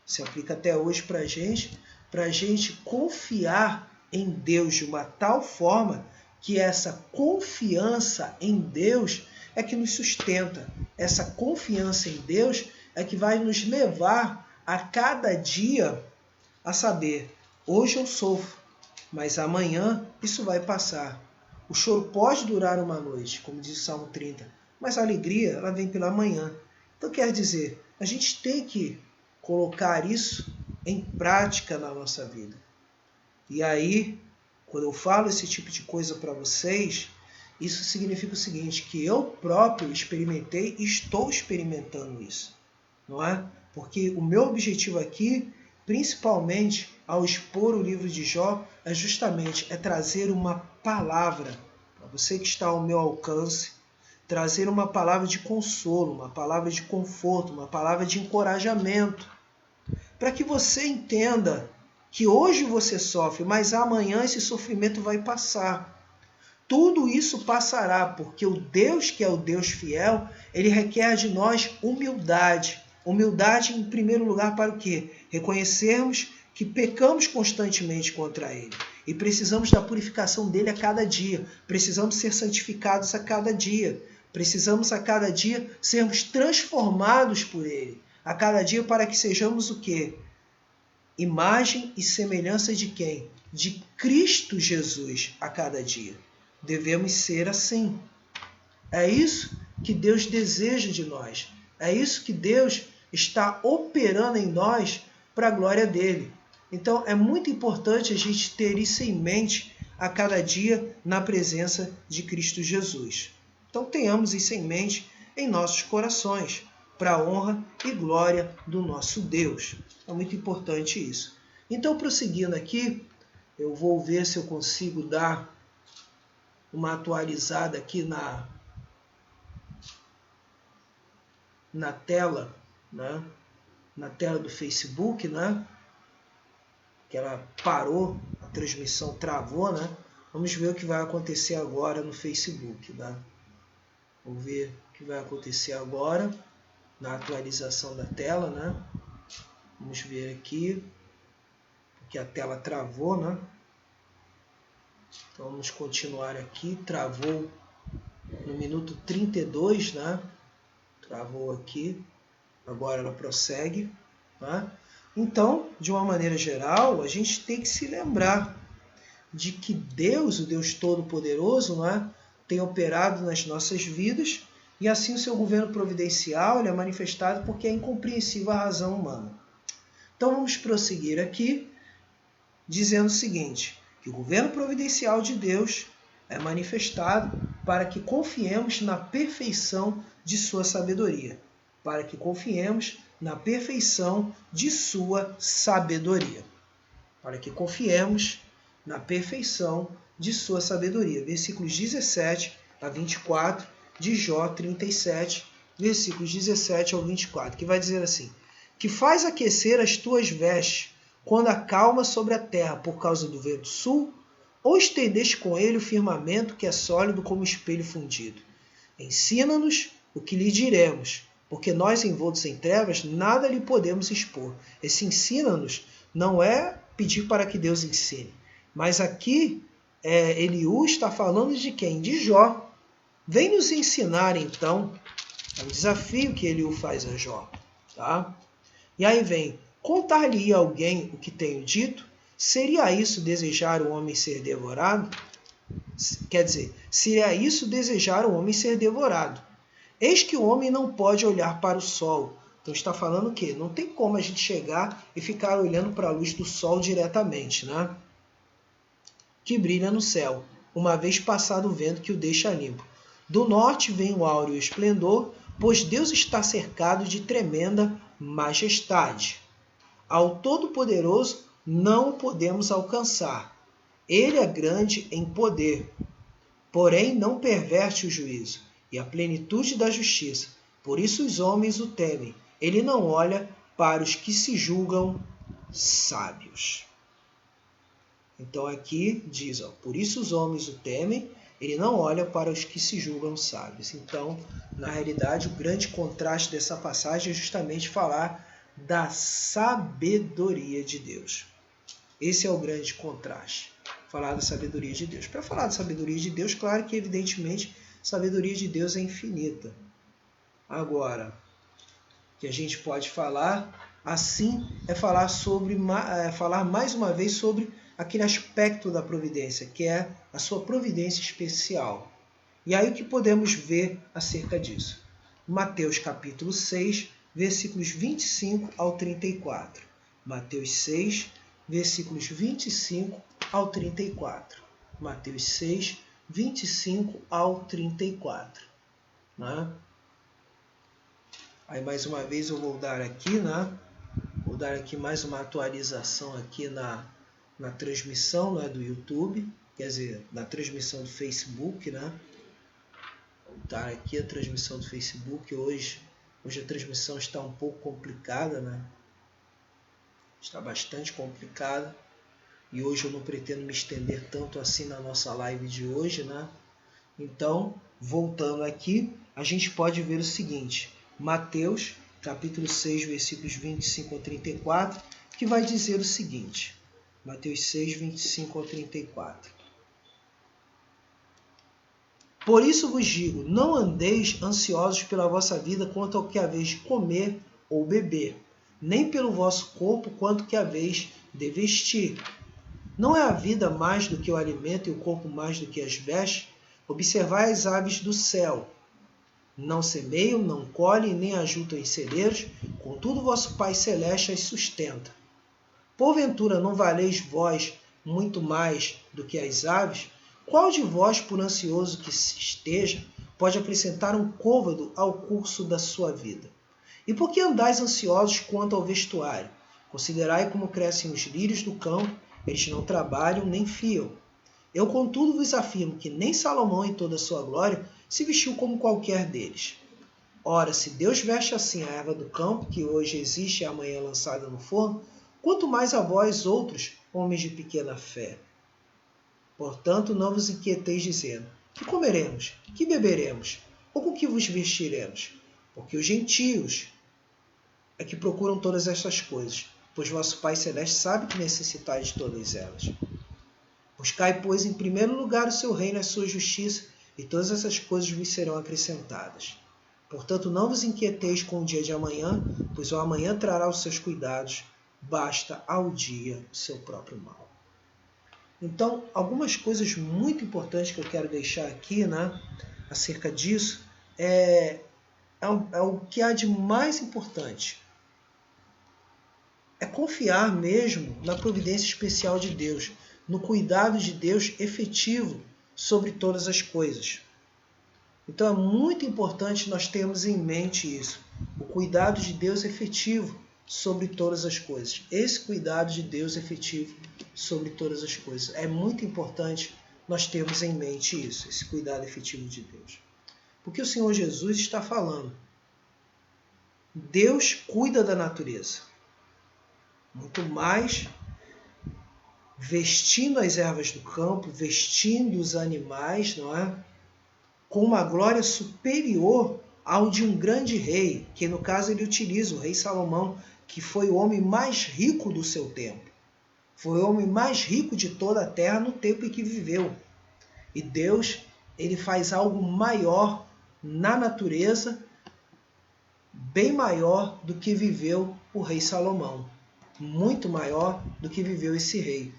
Se aplica até hoje para a gente confiar em Deus de uma tal forma que essa confiança em Deus é que nos sustenta. Essa confiança em Deus é que vai nos levar a cada dia a saber, hoje eu sofro, mas amanhã isso vai passar. O choro pode durar uma noite, como diz o Salmo 30, mas a alegria ela vem pela manhã. Então quer dizer, a gente tem que colocar isso em prática na nossa vida. E aí, quando eu falo esse tipo de coisa para vocês, isso significa o seguinte, que eu próprio experimentei e estou experimentando isso, não é? Porque o meu objetivo aqui, principalmente ao expor o livro de Jó, é justamente trazer uma palavra, para você que está ao meu alcance, trazer uma palavra de consolo, uma palavra de conforto, uma palavra de encorajamento, para que você entenda que hoje você sofre, mas amanhã esse sofrimento vai passar. Tudo isso passará, porque o Deus que é o Deus fiel, ele requer de nós humildade. Humildade em primeiro lugar para o quê? Reconhecermos que pecamos constantemente contra ele e precisamos da purificação dele a cada dia. Precisamos ser santificados a cada dia. Precisamos a cada dia sermos transformados por ele. A cada dia para que sejamos o quê? Imagem e semelhança de quem? De Cristo Jesus a cada dia. Devemos ser assim. É isso que Deus deseja de nós. É isso que Deus está operando em nós para a glória dele. Então é muito importante a gente ter isso em mente a cada dia na presença de Cristo Jesus. Então tenhamos isso em mente em nossos corações, para a honra e glória do nosso Deus. É muito importante isso. Então, prosseguindo aqui, eu vou ver se eu consigo dar uma atualizada aqui na tela, né? Na tela do Facebook, né? Que ela parou, a transmissão travou, né? Vamos ver o que vai acontecer agora no Facebook, né? Vamos ver o que vai acontecer agora na atualização da tela, né? Vamos ver aqui, porque a tela travou, né? Então vamos continuar aqui, travou no minuto 32, né? Travou aqui, agora ela prossegue, né? Então, de uma maneira geral, a gente tem que se lembrar de que Deus, o Deus Todo-Poderoso, né, tem operado nas nossas vidas e assim o seu governo providencial ele é manifestado porque é incompreensível a razão humana. Então vamos prosseguir aqui dizendo o seguinte, que o governo providencial de Deus é manifestado para que confiemos na perfeição de sua sabedoria. Para que confiemos na perfeição de sua sabedoria. Para que confiemos na perfeição de sua sabedoria. Versículos 17 a 24 de Jó 37, versículos 17 ao 24, que vai dizer assim, que faz aquecer as tuas vestes quando acalma sobre a terra por causa do vento sul, ou estendeste com ele o firmamento que é sólido como espelho fundido. Ensina-nos o que lhe diremos, porque nós envoltos em trevas nada lhe podemos expor. Esse ensina-nos não é pedir para que Deus ensine, mas aqui Eliú está falando de quem? De Jó. Vem nos ensinar então, é um desafio que Eliú faz a Jó. Tá? E aí vem, contar-lhe a alguém o que tenho dito? Seria isso desejar o homem ser devorado? Quer dizer, seria isso desejar o homem ser devorado? Eis que o homem não pode olhar para o sol. Então está falando o quê? Não tem como a gente chegar e ficar olhando para a luz do sol diretamente, né? Que brilha no céu, uma vez passado o vento que o deixa limpo. Do norte vem o áureo esplendor, pois Deus está cercado de tremenda majestade. Ao Todo-Poderoso não o podemos alcançar. Ele é grande em poder, porém não perverte o juízo e a plenitude da justiça. Por isso os homens o temem. Ele não olha para os que se julgam sábios. Então aqui diz, ó, por isso os homens o temem, ele não olha para os que se julgam sábios. Então, na realidade, o grande contraste dessa passagem é justamente falar da sabedoria de Deus. Esse é o grande contraste, falar da sabedoria de Deus. Para falar da sabedoria de Deus, claro que, evidentemente, a sabedoria de Deus é infinita. Agora, o que a gente pode falar, assim, é falar mais uma vez sobre aquele aspecto da providência, que é a sua providência especial. E aí o que podemos ver acerca disso? Mateus capítulo 6, versículos 25 ao 34. Mateus 6, versículos 25 ao 34. Mateus 6, 25 ao 34. Né? Aí mais uma vez eu vou dar aqui, né? Vou dar aqui mais uma atualização aqui na transmissão, né, do YouTube, quer dizer, na transmissão do Facebook, né? Vou dar aqui a transmissão do Facebook. Hoje a transmissão está um pouco complicada, né? Está bastante complicada. E hoje eu não pretendo me estender tanto assim na nossa live de hoje, né? Então, voltando aqui, a gente pode ver o seguinte: Mateus, capítulo 6, versículos 25 ao 34, que vai dizer o seguinte. Mateus 6, 25 ao 34. Por isso vos digo, não andeis ansiosos pela vossa vida quanto ao que haveis de comer ou beber, nem pelo vosso corpo quanto que haveis de vestir. Não é a vida mais do que o alimento e o corpo mais do que as vestes? Observai as aves do céu. Não semeiam, não colhem, nem ajuntam em celeiros, contudo vosso Pai Celeste as sustenta. Porventura não valeis vós muito mais do que as aves? Qual de vós, por ansioso que esteja, pode acrescentar um côvado ao curso da sua vida? E por que andais ansiosos quanto ao vestuário? Considerai como crescem os lírios do campo, eles não trabalham nem fiam. Eu, contudo, vos afirmo que nem Salomão, em toda a sua glória, se vestiu como qualquer deles. Ora, se Deus veste assim a erva do campo, que hoje existe e amanhã é lançada no forno, quanto mais a vós, outros, homens de pequena fé. Portanto, não vos inquieteis dizendo, que comeremos, que beberemos, ou com que vos vestiremos? Porque os gentios é que procuram todas estas coisas, pois vosso Pai Celeste sabe que necessitais de todas elas. Buscai, pois, em primeiro lugar o seu reino e a sua justiça, e todas essas coisas vos serão acrescentadas. Portanto, não vos inquieteis com o dia de amanhã, pois o amanhã trará os seus cuidados, basta ao dia o seu próprio mal. Então, algumas coisas muito importantes que eu quero deixar aqui, né, acerca disso, é o que há de mais importante. É confiar mesmo na providência especial de Deus, no cuidado de Deus efetivo sobre todas as coisas. Então é muito importante nós termos em mente isso, o cuidado de Deus efetivo sobre todas as coisas. Esse cuidado de Deus efetivo sobre todas as coisas. É muito importante nós termos em mente isso, esse cuidado efetivo de Deus. Porque o Senhor Jesus está falando. Deus cuida da natureza. Muito mais vestindo as ervas do campo, vestindo os animais, não é? Com uma glória superior ao de um grande rei, que no caso ele utiliza o rei Salomão, que foi o homem mais rico do seu tempo. Foi o homem mais rico de toda a terra no tempo em que viveu. E Deus, ele faz algo maior na natureza, bem maior do que viveu o rei Salomão. Muito maior do que viveu esse rei.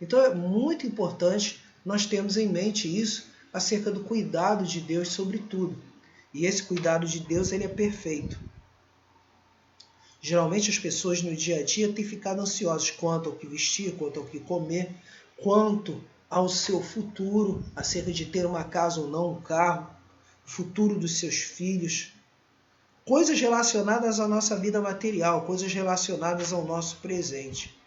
Então é muito importante nós termos em mente isso acerca do cuidado de Deus sobre tudo. E esse cuidado de Deus, ele é perfeito. Geralmente as pessoas no dia a dia têm ficado ansiosas quanto ao que vestir, quanto ao que comer, quanto ao seu futuro, acerca de ter uma casa ou não, um carro, o futuro dos seus filhos, coisas relacionadas à nossa vida material, coisas relacionadas ao nosso presente.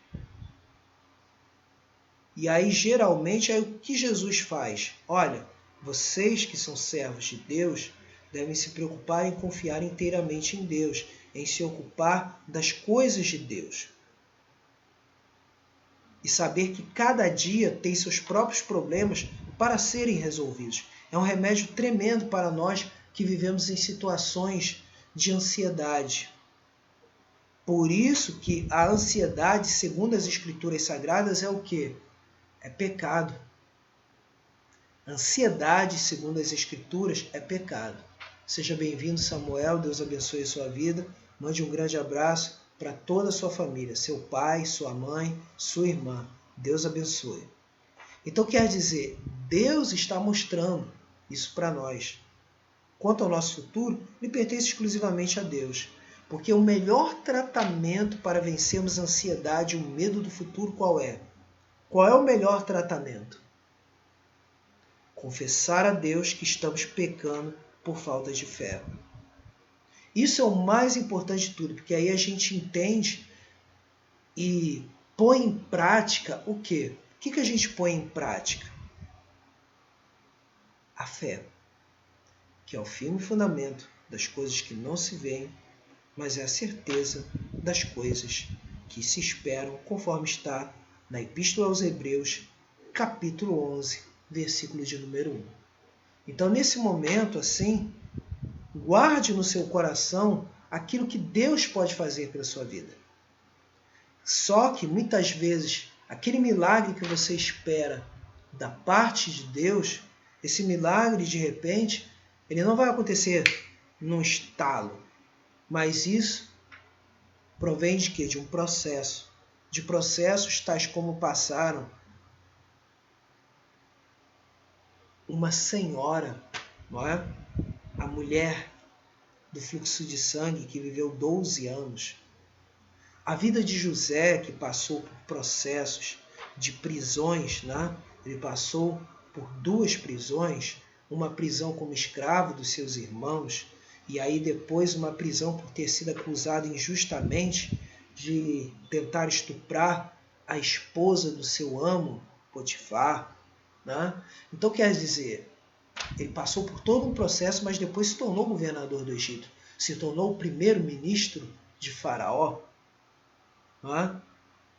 E aí, geralmente, é o que Jesus faz. Olha, vocês que são servos de Deus devem se preocupar em confiar inteiramente em Deus, em se ocupar das coisas de Deus. e saber que cada dia tem seus próprios problemas para serem resolvidos. É um remédio tremendo para nós que vivemos em situações de ansiedade. Por isso que a ansiedade, segundo as Escrituras Sagradas, é o quê? É pecado. Ansiedade, segundo as Escrituras, é pecado. Seja bem-vindo, Samuel. Deus abençoe a sua vida. Mande um grande abraço para toda a sua família, seu pai, sua mãe, sua irmã. Deus abençoe. Então quer dizer, Deus está mostrando isso para nós. Quanto ao nosso futuro, ele pertence exclusivamente a Deus. Porque o melhor tratamento para vencermos a ansiedade e o medo do futuro qual é? Qual é o melhor tratamento? Confessar a Deus que estamos pecando por falta de fé. Isso é o mais importante de tudo, porque aí a gente entende e põe em prática o quê? O que a gente põe em prática? A fé, que é o firme fundamento das coisas que não se veem, mas é a certeza das coisas que se esperam, conforme está na Epístola aos Hebreus, capítulo 11, versículo de número 1. Então, nesse momento, assim, guarde no seu coração aquilo que Deus pode fazer pela sua vida. Só que, muitas vezes, aquele milagre que você espera da parte de Deus, esse milagre, de repente, ele não vai acontecer num estalo. Mas isso provém de quê? De um processo. De processos tais como passaram uma senhora, não é? A mulher do fluxo de sangue que viveu 12 anos. A vida de José, que passou por processos de prisões, né? Ele passou por 2 prisões, uma prisão como escravo dos seus irmãos, e aí depois uma prisão por ter sido acusado injustamente de tentar estuprar a esposa do seu amo, Potifar. Né? Então quer dizer, ele passou por todo um processo, mas depois se tornou governador do Egito, se tornou o primeiro-ministro de Faraó. Né?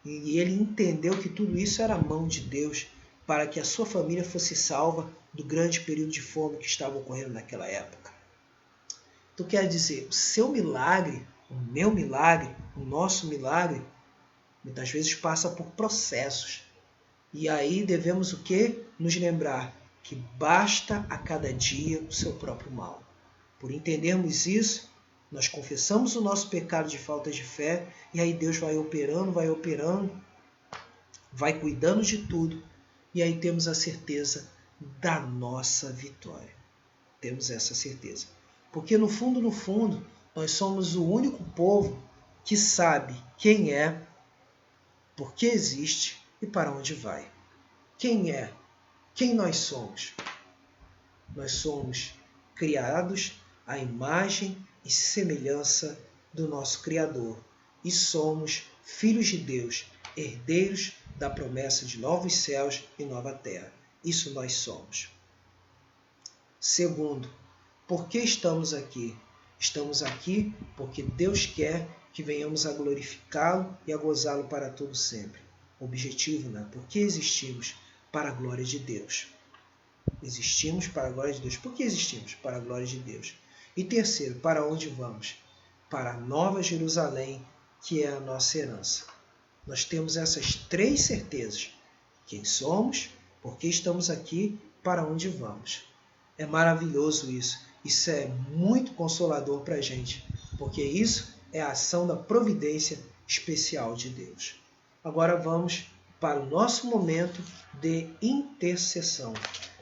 E ele entendeu que tudo isso era a mão de Deus para que a sua família fosse salva do grande período de fome que estava ocorrendo naquela época. Então quer dizer, o seu milagre, o meu milagre, o nosso milagre, muitas vezes passa por processos. E aí devemos o quê? Nos lembrar que basta a cada dia o seu próprio mal. Por entendermos isso, nós confessamos o nosso pecado de falta de fé, e aí Deus vai operando, vai cuidando de tudo, e aí temos a certeza da nossa vitória. Temos essa certeza. Porque no fundo, nós somos o único povo que sabe quem é, por que existe e para onde vai. Quem é? Quem nós somos? Nós somos criados à imagem e semelhança do nosso Criador. E somos filhos de Deus, herdeiros da promessa de novos céus e nova terra. Isso nós somos. Segundo, por que estamos aqui? Estamos aqui porque Deus quer que venhamos a glorificá-lo e a gozá-lo para todo sempre. O objetivo, né? Por que existimos? Para a glória de Deus. Existimos para a glória de Deus. Por que existimos? Para a glória de Deus. E terceiro, para onde vamos? Para a Nova Jerusalém, que é a nossa herança. Nós temos essas 3 certezas. Quem somos, por que estamos aqui, para onde vamos. É maravilhoso isso. Isso é muito consolador para a gente, porque isso é a ação da providência especial de Deus. Agora vamos para o nosso momento de intercessão.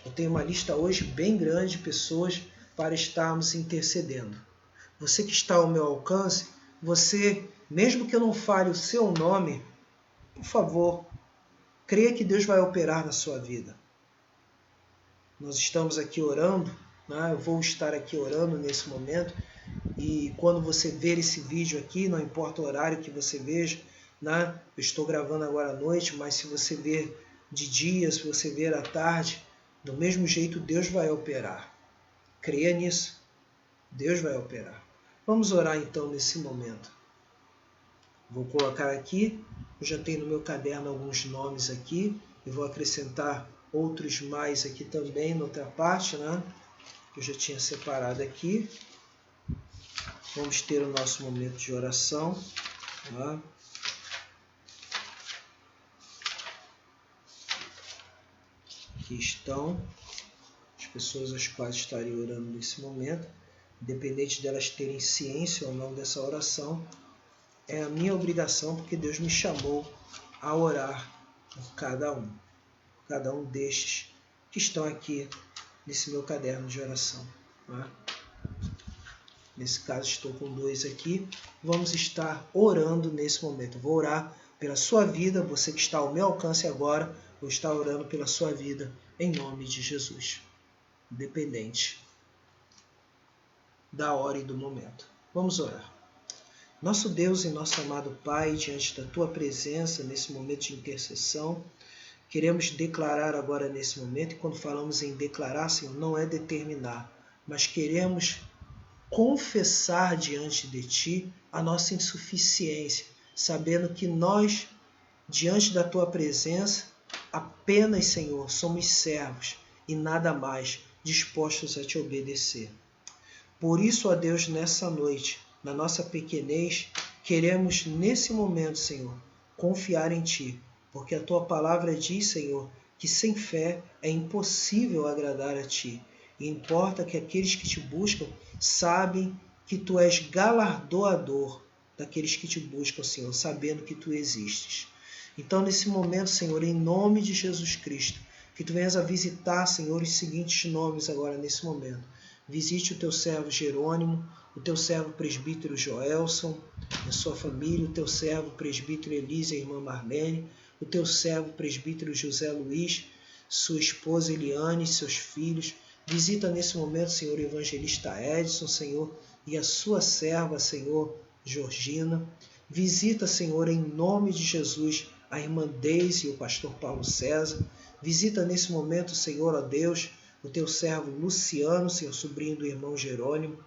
Eu tenho uma lista hoje bem grande de pessoas para estarmos intercedendo. Você que está ao meu alcance, você, mesmo que eu não fale o seu nome, por favor, creia que Deus vai operar na sua vida. Nós estamos aqui orando, né? Eu vou estar aqui orando nesse momento, e quando você ver esse vídeo aqui, não importa o horário que você veja, né? Eu estou gravando agora à noite, mas se você ver de dia, se você ver à tarde, do mesmo jeito Deus vai operar. Creia nisso. Deus vai operar. Vamos orar então nesse momento. Vou colocar aqui Eu já tenho no meu caderno alguns nomes aqui, e vou acrescentar outros mais aqui também, na outra parte, né? Eu já tinha separado aqui. Vamos ter o nosso momento de oração. Tá? Aqui estão as pessoas às quais estarei orando nesse momento. Independente delas terem ciência ou não dessa oração, é a minha obrigação, porque Deus me chamou a orar por cada um destes que estão aqui nesse meu caderno de oração. Tá? Nesse caso estou com 2 aqui. Vamos estar orando nesse momento. Vou orar pela sua vida, você que está ao meu alcance agora, vou estar orando pela sua vida em nome de Jesus. Independente da hora e do momento. Vamos orar. Nosso Deus e nosso amado Pai, diante da Tua presença, nesse momento de intercessão, queremos declarar agora nesse momento, e quando falamos em declarar, Senhor, não é determinar, mas queremos confessar diante de Ti a nossa insuficiência, sabendo que nós, diante da Tua presença, apenas, Senhor, somos servos e nada mais, dispostos a Te obedecer. Por isso, ó Deus, nessa noite, na nossa pequenez, queremos nesse momento, Senhor, confiar em Ti, porque a Tua palavra diz, Senhor, que sem fé é impossível agradar a Ti. E importa que aqueles que Te buscam sabem que Tu és galardoador daqueles que Te buscam, Senhor, sabendo que Tu existes. Então, nesse momento, Senhor, em nome de Jesus Cristo, que Tu venhas a visitar, Senhor, os seguintes nomes agora nesse momento. Visite o Teu servo Jerônimo, o Teu servo presbítero Joelson, a sua família, o Teu servo presbítero Elise e a irmã Marlene, o Teu servo presbítero José Luiz, sua esposa Eliane, seus filhos. Visita nesse momento, Senhor, o evangelista Edson, Senhor, e a sua serva, Senhor, Georgina. Visita, Senhor, em nome de Jesus, a irmã Deise e o pastor Paulo César. Visita nesse momento, Senhor, ó Deus, o Teu servo Luciano, Senhor, sobrinho do irmão Jerônimo.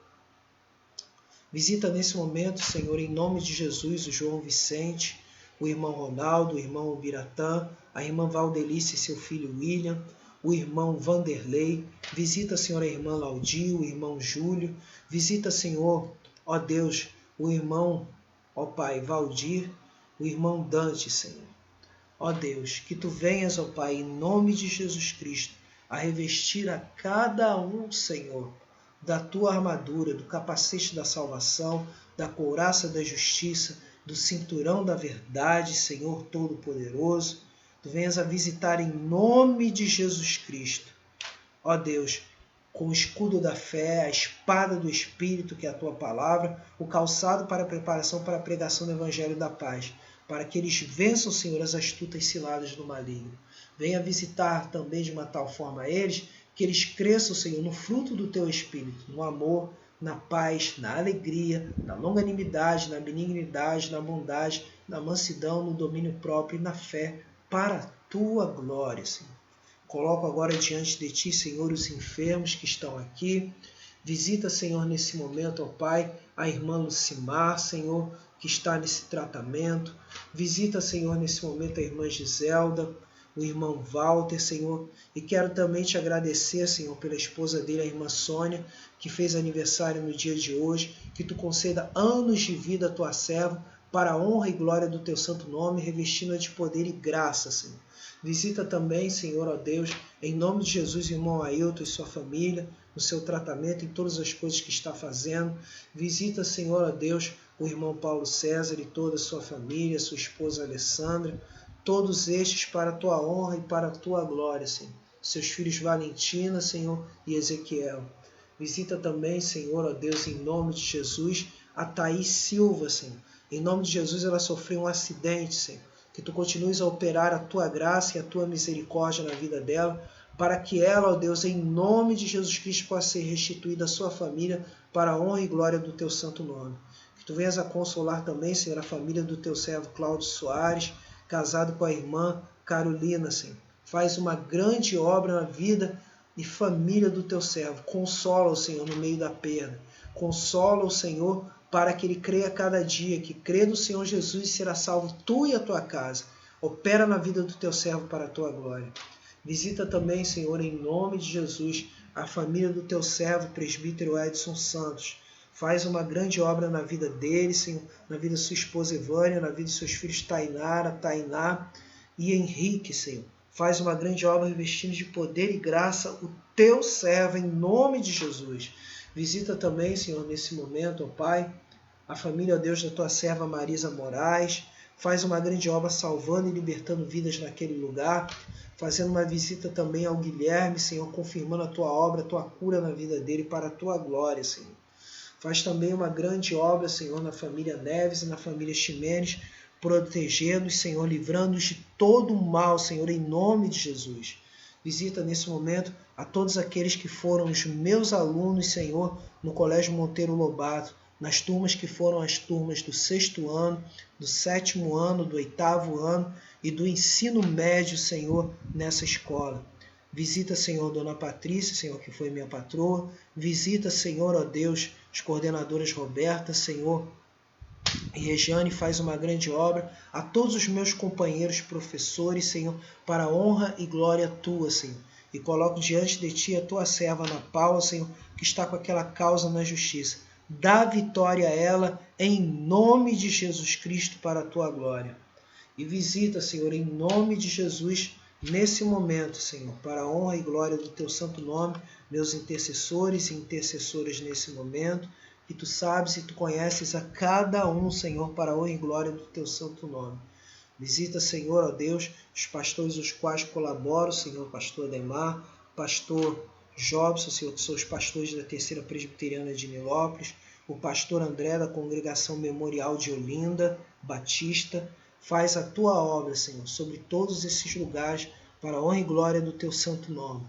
Visita nesse momento, Senhor, em nome de Jesus, o João Vicente, o irmão Ronaldo, o irmão Biratã, a irmã Valdelice e seu filho William, o irmão Vanderlei. Visita, Senhor, a irmã Laudio, o irmão Júlio. Visita, Senhor, ó Deus, o irmão, ó Pai, Valdir, o irmão Dante, Senhor. Ó Deus, que Tu venhas, ó Pai, em nome de Jesus Cristo, a revestir a cada um, Senhor, da Tua armadura, do capacete da salvação, da couraça da justiça, do cinturão da verdade, Senhor Todo-Poderoso. Tu venhas a visitar em nome de Jesus Cristo. Ó Deus, com o escudo da fé, a espada do Espírito, que é a Tua palavra, o calçado para a preparação para a pregação do Evangelho da paz, para que eles vençam, Senhor, as astutas ciladas do maligno. Venha visitar também de uma tal forma eles, que eles cresçam, Senhor, no fruto do Teu Espírito, no amor, na paz, na alegria, na longanimidade, na benignidade, na bondade, na mansidão, no domínio próprio e na fé, para a Tua glória, Senhor. Coloco agora diante de Ti, Senhor, os enfermos que estão aqui. Visita, Senhor, nesse momento, ó Pai, a irmã Lucimar, Senhor, que está nesse tratamento. Visita, Senhor, nesse momento a irmã Giselda, o irmão Walter, Senhor. E quero também Te agradecer, Senhor, pela esposa dele, a irmã Sônia, que fez aniversário no dia de hoje. Que Tu conceda anos de vida à Tua serva, para a honra e glória do Teu santo nome, revestindo-a de poder e graça, Senhor. Visita também, Senhor, ó Deus, em nome de Jesus, o irmão Ailton e sua família, no seu tratamento, em todas as coisas que está fazendo. Visita, Senhor, ó Deus, o irmão Paulo César e toda a sua família, sua esposa Alessandra, todos estes para a Tua honra e para a Tua glória, Senhor. Seus filhos Valentina, Senhor, e Ezequiel. Visita também, Senhor, ó Deus, em nome de Jesus, a Thaís Silva, Senhor. Em nome de Jesus, ela sofreu um acidente, Senhor. Que Tu continues a operar a Tua graça e a Tua misericórdia na vida dela, para que ela, ó Deus, em nome de Jesus Cristo, possa ser restituída à sua família para a honra e glória do Teu santo nome. Que Tu venhas a consolar também, Senhor, a família do Teu servo Cláudio Soares, casado com a irmã Carolina, Senhor. Faz uma grande obra na vida e família do Teu servo. Consola-o, Senhor, no meio da perda. Consola-o, Senhor, para que ele creia a cada dia, que crê no Senhor Jesus e será salvo tu e a tua casa. Opera na vida do teu servo para a tua glória. Visita também, Senhor, em nome de Jesus, a família do teu servo, presbítero Edson Santos. Faz uma grande obra na vida dele, Senhor, na vida de sua esposa Evânia, na vida de seus filhos Tainara, Tainá e Henrique, Senhor. Faz uma grande obra revestindo de poder e graça o teu servo, em nome de Jesus. Visita também, Senhor, nesse momento, ó Pai, a família, ó Deus, da tua serva Marisa Moraes. Faz uma grande obra salvando e libertando vidas naquele lugar. Fazendo uma visita também ao Guilherme, Senhor, confirmando a tua obra, a tua cura na vida dele para a tua glória, Senhor. Faz também uma grande obra, Senhor, na família Neves e na família Ximenes, protegendo-os, Senhor, livrando-os de todo o mal, Senhor, em nome de Jesus. Visita nesse momento a todos aqueles que foram os meus alunos, Senhor, no Colégio Monteiro Lobato, nas turmas que foram as turmas do 6º ano, do 7º ano, do 8º ano e do ensino médio, Senhor, nessa escola. Visita, Senhor, Dona Patrícia, Senhor, que foi minha patroa. Visita, Senhor, ó Deus, as coordenadoras Roberta, Senhor, e Regiane, faz uma grande obra. A todos os meus companheiros, professores, Senhor, para a honra e glória tua, Senhor. E coloco diante de ti a tua serva Ana Paula, Senhor, que está com aquela causa na justiça. Dá vitória a ela, em nome de Jesus Cristo, para a tua glória. E visita, Senhor, em nome de Jesus, nesse momento, Senhor, para a honra e glória do teu santo nome, meus intercessores e intercessoras nesse momento, que tu sabes e tu conheces a cada um, Senhor, para a honra e glória do teu santo nome. Visita, Senhor, ó Deus, os pastores os quais colaboro, Senhor, pastor Ademar, pastor Jobson, Senhor, que são os pastores da Terceira Presbiteriana de Nilópolis, o pastor André da Congregação Memorial de Olinda, Batista. Faz a tua obra, Senhor, sobre todos esses lugares, para a honra e glória do teu santo nome.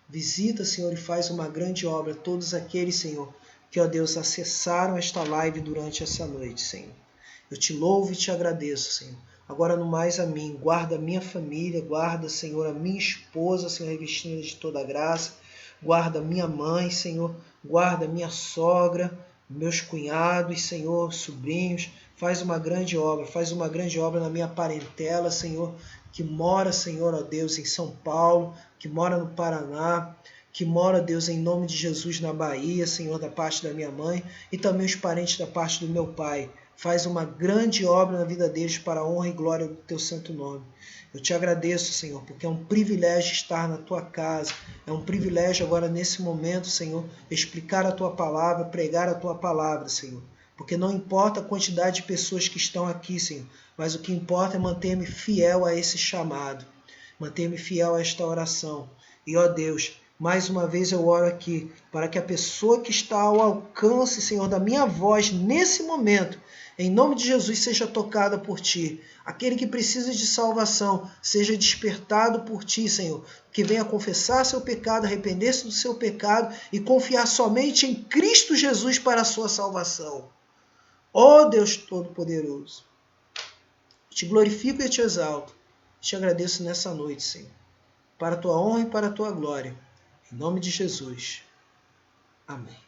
Visita, Senhor, e faz uma grande obra a todos aqueles, Senhor, que, ó Deus, acessaram esta live durante essa noite, Senhor. Eu te louvo e te agradeço, Senhor. Agora, no mais a mim, guarda a minha família, guarda, Senhor, a minha esposa, Senhor, revestindo de toda a graça, guarda a minha mãe, Senhor, guarda a minha sogra, meus cunhados, Senhor, sobrinhos. Faz uma grande obra na minha parentela, Senhor, que mora, Senhor, ó Deus, em São Paulo, que mora no Paraná, que mora, Deus, em nome de Jesus, na Bahia, Senhor, da parte da minha mãe, e também os parentes da parte do meu pai. Faz uma grande obra na vida deles para a honra e glória do teu santo nome. Eu te agradeço, Senhor, porque é um privilégio estar na tua casa. É um privilégio agora, nesse momento, Senhor, explicar a tua palavra, pregar a tua palavra, Senhor. Porque não importa a quantidade de pessoas que estão aqui, Senhor, mas o que importa é manter-me fiel a esse chamado, manter-me fiel a esta oração. E, ó Deus, mais uma vez eu oro aqui, para que a pessoa que está ao alcance, Senhor, da minha voz, nesse momento, em nome de Jesus, seja tocada por ti. Aquele que precisa de salvação, seja despertado por ti, Senhor. Que venha confessar seu pecado, arrepender-se do seu pecado e confiar somente em Cristo Jesus para a sua salvação. Ó Deus Todo-Poderoso, te glorifico e te exalto. Te agradeço nessa noite, Senhor, para a tua honra e para a tua glória. Em nome de Jesus. Amém.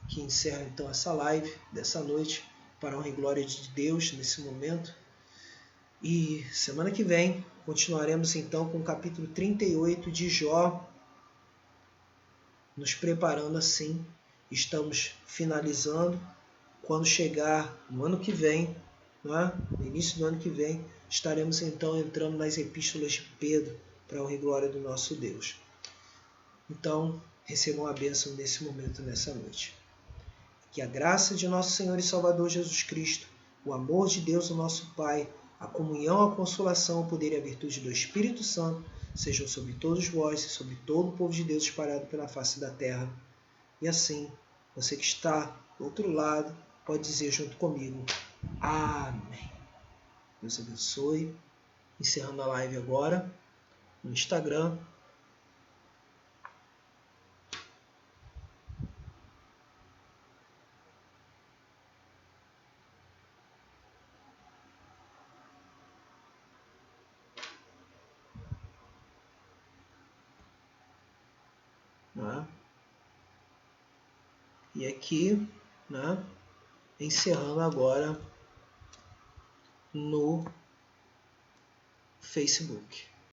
Que encerra então essa live dessa noite, para a honra e glória de Deus nesse momento. E semana que vem continuaremos então com o capítulo 38 de Jó, nos preparando assim. Estamos finalizando. Quando chegar no ano que vem, né, no início do ano que vem, estaremos então entrando nas epístolas de Pedro, para a honra e glória do nosso Deus. Então, recebam a bênção nesse momento, nessa noite. Que a graça de nosso Senhor e Salvador Jesus Cristo, o amor de Deus, o nosso Pai, a comunhão, a consolação, o poder e a virtude do Espírito Santo sejam sobre todos vós e sobre todo o povo de Deus espalhado pela face da terra. E assim, você que está do outro lado, pode dizer junto comigo, amém. Deus abençoe. Encerrando a live agora no Instagram. Né? E aqui, né, encerrando agora no Facebook.